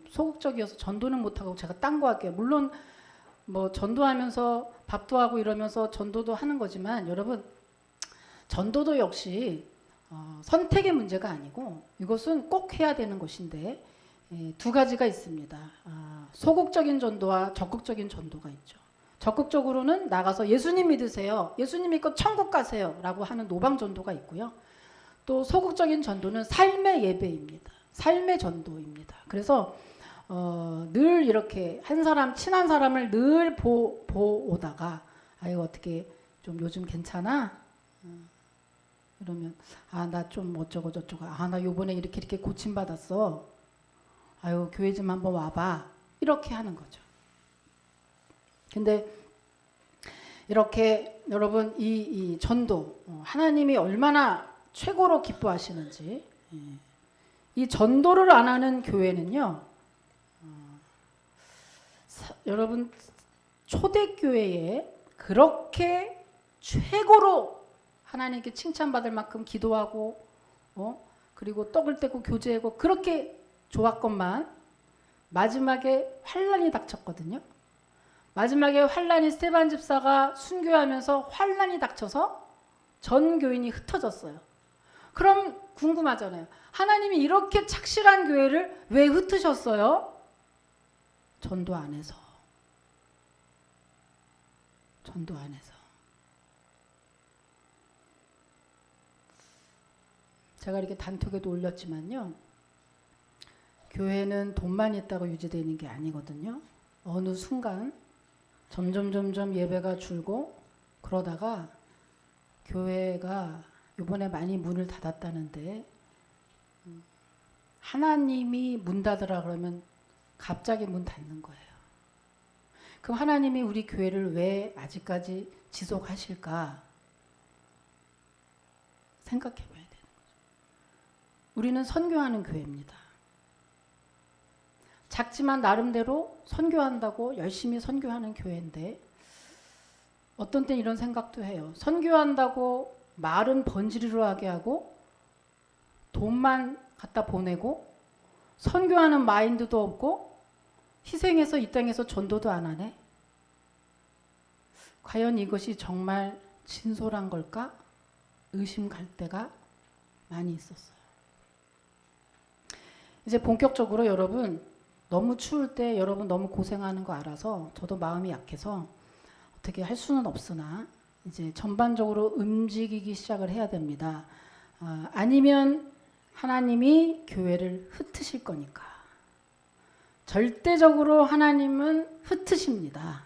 소극적이어서 전도는 못하고 제가 딴 거 할게요. 물론 뭐 전도하면서 밥도 하고 이러면서 전도도 하는 거지만, 여러분 전도도 역시 선택의 문제가 아니고 이것은 꼭 해야 되는 것인데, 두 가지가 있습니다. 소극적인 전도와 적극적인 전도가 있죠. 적극적으로는 나가서 예수님 믿으세요, 예수님 믿고 천국 가세요 라고 하는 노방 전도가 있고요. 또 소극적인 전도는 삶의 예배입니다. 삶의 전도입니다. 그래서 늘 이렇게 한 사람, 친한 사람을 늘 보오다가 아이고 어떻게 좀 요즘 괜찮아? 이러면 나 좀 어쩌고 저쩌고, 나 요번에 이렇게 고침받았어, 아유 교회 좀 한번 와봐, 이렇게 하는 거죠. 근데 이렇게 여러분 이 전도, 하나님이 얼마나 최고로 기뻐하시는지, 이 전도를 안 하는 교회는요, 여러분 초대교회에 그렇게 최고로 하나님께 칭찬받을 만큼 기도하고 그리고 떡을 떼고 교제하고 그렇게 좋았건만 마지막에 환란이 닥쳤거든요. 마지막에 환란이, 스데반 집사가 순교하면서 환란이 닥쳐서 전 교인이 흩어졌어요. 그럼 궁금하잖아요. 하나님이 이렇게 착실한 교회를 왜 흩으셨어요? 전도 안 해서. 전도 안 해서. 제가 이렇게 단톡에도 올렸지만요, 교회는 돈만 있다고 유지되는 게 아니거든요. 어느 순간 점점 예배가 줄고 그러다가 교회가 이번에 많이 문을 닫았다는데, 하나님이 문 닫으라 그러면 갑자기 문 닫는 거예요. 그럼 하나님이 우리 교회를 왜 아직까지 지속하실까 생각해 봐야 되는 거죠. 우리는 선교하는 교회입니다. 작지만 나름대로 선교한다고 열심히 선교하는 교회인데, 어떤 땐 이런 생각도 해요. 선교한다고 말은 번지르르 하게 하고 돈만 갖다 보내고 선교하는 마인드도 없고 희생해서 이 땅에서 전도도 안 하네. 과연 이것이 정말 진솔한 걸까? 의심 갈 때가 많이 있었어요. 이제 본격적으로 여러분, 너무 추울 때 여러분 너무 고생하는 거 알아서 저도 마음이 약해서 어떻게 할 수는 없으나 이제 전반적으로 움직이기 시작을 해야 됩니다. 아니면 하나님이 교회를 흩으실 거니까. 절대적으로 하나님은 흩으십니다.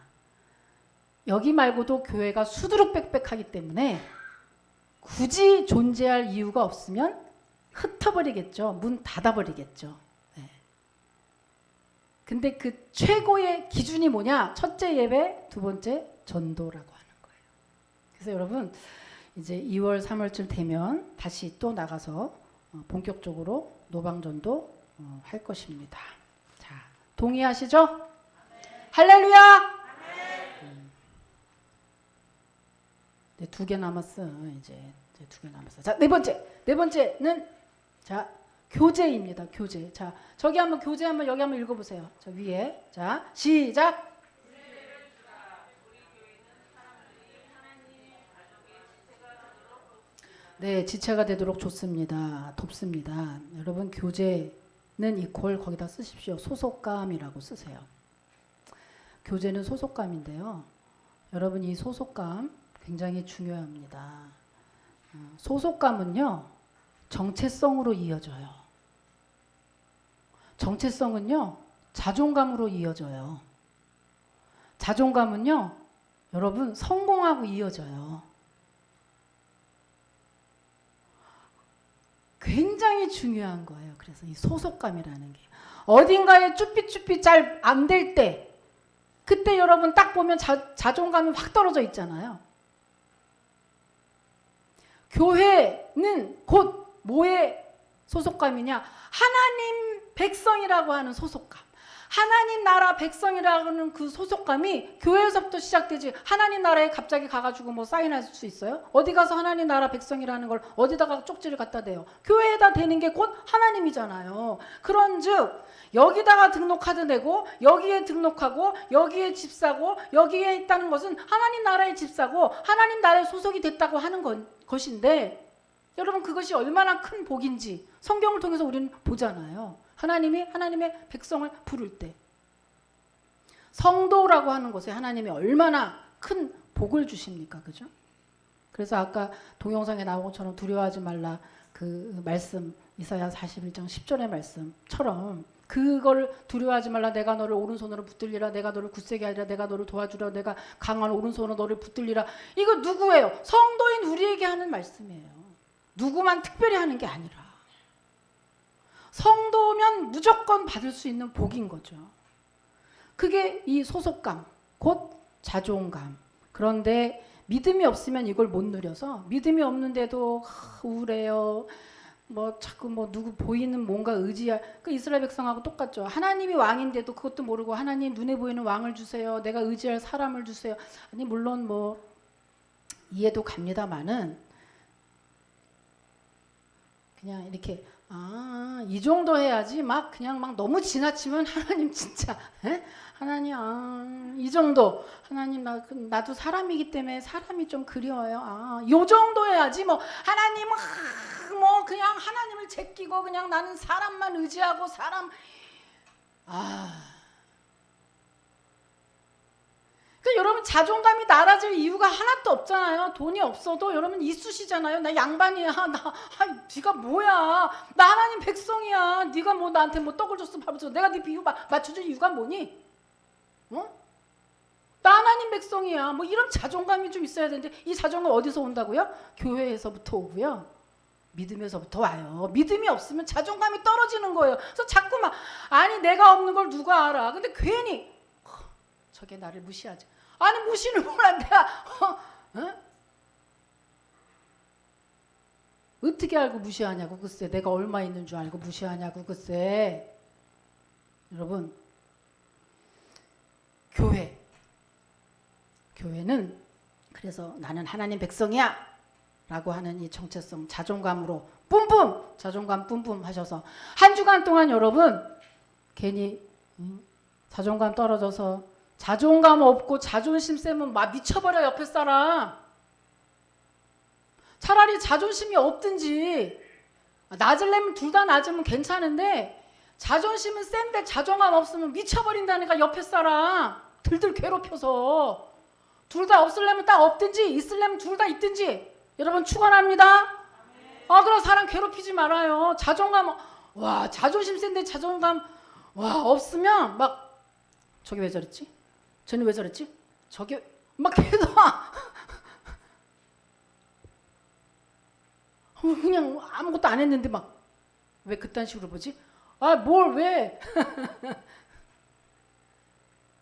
여기 말고도 교회가 수두룩빽빽하기 때문에 굳이 존재할 이유가 없으면 흩어버리겠죠. 문 닫아버리겠죠. 네. 근데 그 최고의 기준이 뭐냐? 첫째 예배, 두 번째 전도라고 하는 거예요. 그래서 여러분 이제 2월, 3월쯤 되면 다시 또 나가서 본격적으로 노방전도 할 것입니다. 자, 동의하시죠? 네. 할렐루야! 네, 2개 남았어. 이제 2개 남았어. 자, 네 번째는 자, 교제입니다. 교제. 자, 저기 한번 교제 한번 여기 한번 읽어보세요. 저 위에. 자, 시작. 네, 지체가 되도록 좋습니다. 돕습니다. 여러분 교제는 이퀄 거기다 쓰십시오. 소속감이라고 쓰세요. 교제는 소속감인데요. 여러분 이 소속감 굉장히 중요합니다. 소속감은요. 정체성으로 이어져요. 정체성은요. 자존감으로 이어져요. 자존감은요. 여러분 성공하고 이어져요. 굉장히 중요한 거예요. 그래서 이 소속감이라는 게 어딘가에 쭈삣쭈삣 잘 안 될 때 그때 여러분 딱 보면 자존감이 확 떨어져 있잖아요. 교회는 곧 뭐의 소속감이냐? 하나님 백성이라고 하는 소속감. 하나님 나라 백성이라는 그 소속감이 교회에서부터 시작되지. 하나님 나라에 갑자기 가가지고 뭐 사인할 수 있어요? 어디 가서 하나님 나라 백성이라는 걸 어디다가 쪽지를 갖다 대요? 교회에다 대는 게 곧 하나님이잖아요. 그런즉 여기다가 등록카드 내고 여기에 등록하고 여기에 집 사고 여기에 있다는 것은 하나님 나라의 집 사고 하나님 나라에 소속이 됐다고 하는 것인데 여러분 그것이 얼마나 큰 복인지 성경을 통해서 우리는 보잖아요. 하나님이 하나님의 백성을 부를 때 성도라고 하는 것에 하나님이 얼마나 큰 복을 주십니까? 그죠? 그래서 아까 동영상에 나온 것처럼 두려워하지 말라 그 말씀 이사야 41장 10절의 말씀처럼 그걸 두려워하지 말라. 내가 너를 오른손으로 붙들리라. 내가 너를 굳세게 하리라. 내가 너를 도와주라. 내가 강한 오른손으로 너를 붙들리라. 이거 누구예요? 성도인 우리에게 하는 말씀이에요. 누구만 특별히 하는 게 아니라 성도면 무조건 받을 수 있는 복인 거죠. 그게 이 소속감, 곧 자존감. 그런데 믿음이 없으면 이걸 못 누려서 믿음이 없는데도 우울해요. 뭐 자꾸 뭐 누구 보이는 뭔가 의지할 그 이스라엘 백성하고 똑같죠. 하나님이 왕인데도 그것도 모르고 하나님 눈에 보이는 왕을 주세요. 내가 의지할 사람을 주세요. 아니 물론 뭐 이해도 갑니다만은 그냥 이렇게 이 정도 해야지 막 그냥 막 너무 지나치면 하나님 진짜 하나님 이 정도 하나님 나도 사람이기 때문에 사람이 좀 그리워요. 요 정도 해야지 뭐 하나님 뭐 그냥 하나님을 제끼고 그냥 나는 사람만 의지하고 사람 여러분 자존감이 낮아질 이유가 하나도 없잖아요. 돈이 없어도 여러분 이쑤시잖아요. 나 양반이야. 네가 뭐야? 나 하나님 백성이야. 네가 뭐 나한테 뭐 떡을 줬어, 밥을 줬어. 내가 네 비유 맞춰줄 이유가 뭐니? 나 하나님 백성이야. 뭐 이런 자존감이 좀 있어야 되는데 이 자존감 어디서 온다고요? 교회에서부터 오고요. 믿음에서부터 와요. 믿음이 없으면 자존감이 떨어지는 거예요. 그래서 자꾸만 아니 내가 없는 걸 누가 알아? 근데 괜히 저게 나를 무시하지. 아니 무시를 몰라 내가 어떻게 알고 무시하냐고 글쎄. 내가 얼마 있는 줄 알고 무시하냐고 글쎄. 여러분 교회는 그래서 나는 하나님 백성이야 라고 하는 이 정체성 자존감으로 뿜뿜 자존감 뿜뿜 하셔서 한 주간 동안 여러분 괜히 자존감 떨어져서 자존감 없고 자존심 세면 막 미쳐버려 옆에 사람. 차라리 자존심이 없든지 낮으려면 둘 다 낮으면 괜찮은데 자존심은 센데 자존감 없으면 미쳐버린다니까 옆에 사람. 들들 괴롭혀서 둘 다 없으려면 딱 없든지 있으려면 둘 다 있든지 여러분 축원합니다. 그럼 사람 괴롭히지 말아요. 자존감 자존심 센데 자존감 없으면 막 저기 왜 저랬지? 쟤는 왜 저랬지? 저기 막 계속 그냥 아무것도 안 했는데 막 왜 그딴 식으로 보지? 뭘 왜?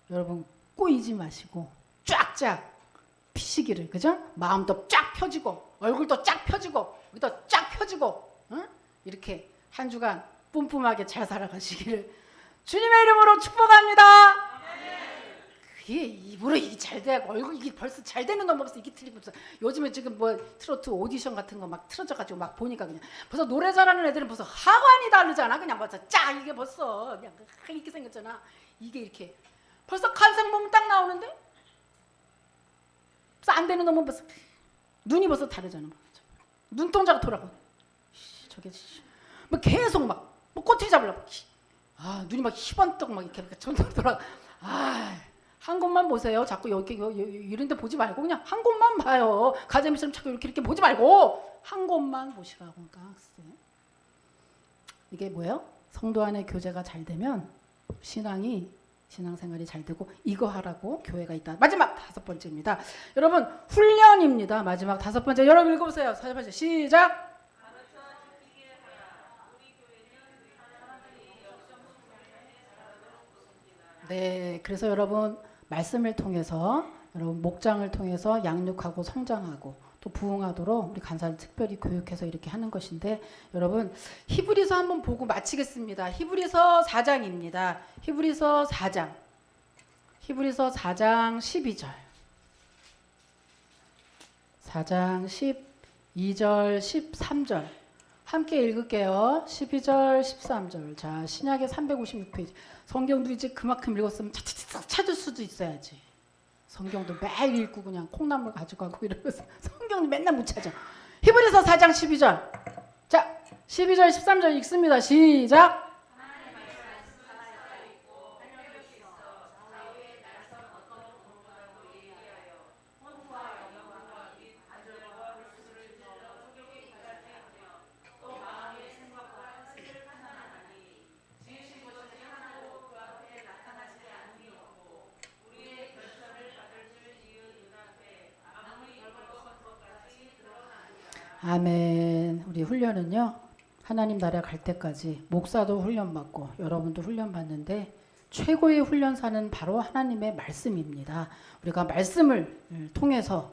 여러분 꼬이지 마시고 쫙쫙 피시기를 그죠? 마음도 쫙 펴지고 얼굴도 쫙 펴지고 여기도 쫙 펴지고 이렇게 한 주간 뿜뿜하게 잘 살아가시기를 주님의 이름으로 축복합니다. 이게 입으로 이게 잘 돼야 얼굴 이게 벌써 잘 되는 놈 없어. 이게 틀리고 없어. 요즘에 지금 뭐 트로트 오디션 같은 거 막 틀어져가지고 막 보니까 그냥 벌써 노래 잘하는 애들은 벌써 하관이 다르잖아. 그냥 벌써 쫙 이게 벌써 그냥 이렇게 생겼잖아. 이게 이렇게 벌써 간상 보면 딱 나오는데 벌써 안 되는 놈은 벌써 눈이 벌써 다르잖아. 눈동자가 돌아가. 저게 뭐 계속 막 뭐 꼬투리 잡으려고. 아 눈이 막 희번떡 막 이렇게 전도 돌아. 한 곳만 보세요. 자꾸 여기 이런 데 보지 말고 그냥 한 곳만 봐요. 가재미처럼 자꾸 이렇게 보지 말고 한 곳만 보시라고. 그러니까 이게 뭐예요? 성도 안에 교제가 잘 되면 신앙생활이 잘 되고 이거 하라고 교회가 있다. 마지막 5번째입니다. 여러분 훈련입니다. 마지막 5번째. 여러분 읽어보세요. 4번째 시작. 네, 그래서 여러분 말씀을 통해서 여러분 목장을 통해서 양육하고 성장하고 또 부흥하도록 우리 간사를 특별히 교육해서 이렇게 하는 것인데 여러분 히브리서 한번 보고 마치겠습니다. 히브리서 4장입니다. 히브리서 4장 12절 4장 12절 13절 함께 읽을게요. 12절 13절. 자, 신약의 356페이지. 성경도 이제 그만큼 읽었으면 찾을 수도 있어야지. 성경도 매일 읽고 그냥 콩나물 가져가고 이러면서 성경도 맨날 못 찾아. 히브리서 4장 12절. 자, 12절 13절 읽습니다. 시작. 아멘. 우리 훈련은요. 하나님 나라 갈 때까지 목사도 훈련받고 여러분도 훈련받는데 최고의 훈련사는 바로 하나님의 말씀입니다. 우리가 말씀을 통해서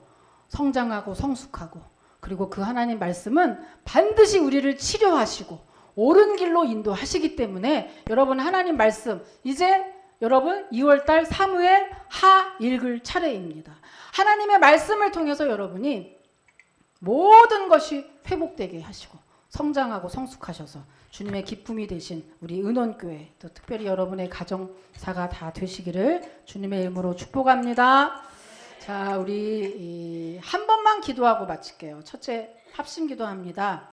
성장하고 성숙하고 그리고 그 하나님 말씀은 반드시 우리를 치료하시고 옳은 길로 인도하시기 때문에 여러분 하나님 말씀 이제 여러분 2월달 사무엘 하 읽을 차례입니다. 하나님의 말씀을 통해서 여러분이 모든 것이 회복되게 하시고 성장하고 성숙하셔서 주님의 기쁨이 되신 우리 은원교회 또 특별히 여러분의 가정사가 다 되시기를 주님의 이름으로 축복합니다. 자, 우리 한 번만 기도하고 마칠게요. 첫째 합심 기도합니다.